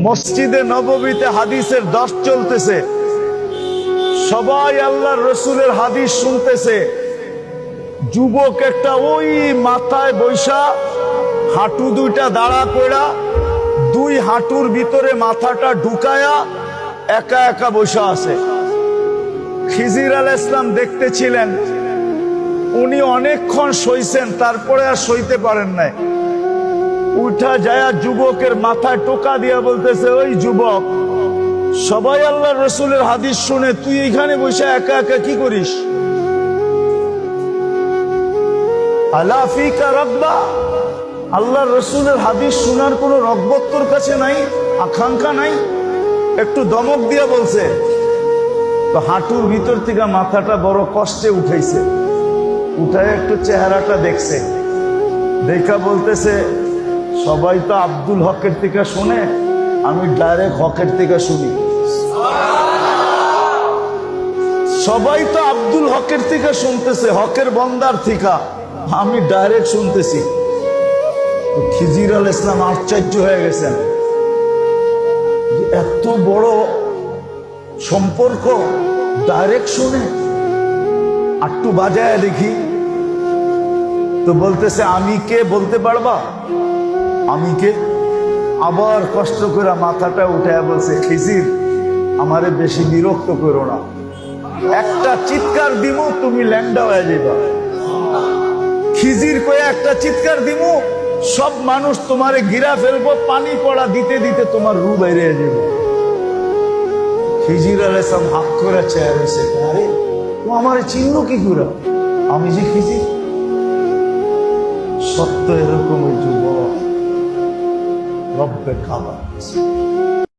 মসজিদে নববীতে হাদিসের দর্শ চলতেছে, সবাই আল্লাহর রসুলের হাদিস শুনতেছে। যুবক একটা ওই মাথায় বৈশা, হাঁটু দুইটা দাঁড়া কইরা, দুই হাঁটুর ভিতরে মাথাটা ঢুকায়া একা একা বসা আছে। খিজির আলাইহিস সালাম দেখতেছিলেন, উনি অনেকক্ষণ সইছেন, তারপরে আর সইতে পারেন নাই। উঠা যায় যুবকের মাথায় টোকা দিয়া বলতেছে, ওই যুবক, সবাই আল্লাহর রসুলের হাদিস শুনে তুই এখানে বসে একা একা কি করিস? আলা ফিকা রাগবা, আল্লাহর রসুলের হাদিস শোনার কোন রগবত তোর কাছে নাই, আকাঙ্ক্ষা নাই? একটু দমক দিয়া বলছে। তো হাঁটুর ভিতর থেকে মাথাটা বড় কষ্টে উঠাইছে, উঠায় একটু চেহারাটা দেখছে, দেখা বলতেছে, সবাই তো আব্দুল হকের থেকে শুনে, আমি ডাইরেক্ট হকের থেকে শুনি। সবাই তো আব্দুল হকের থেকে শুনতেছে, হকের বন্দার থেকে, আমি ডাইরেক্ট শুনতেছি। খিজির আলাইহিস সালাম আশ্চর্য হয়ে গেছেন, এত বড় সম্পর্ক, ডাইরেক্ট শুনে। একটু বাজায় দেখি তো বলতেছে, আমি কে বলতে পারবা? আমি কে? আবার কষ্ট করে মাথাটা উঠে বলছে, খিজির, আমারে বেশি বিরক্ত করো না, একটা চিৎকার দিমু তুমি ল্যাংডা হয়ে যাবা। খিজির কয়ে একটা চিৎকার দিমু, সব মানুষ তোমারে গিরা ফেলবো, পানি পড়া দিতে দিতে তোমার রু বাইরে যাবে। খিজির আলাইহিস সালাম হাত করে চেয়ার হয়েছে, আরে ও আমারে চিনল কি করে? আমি যে খিজির। সত্য এরকম যুবক রব্বে কাবা।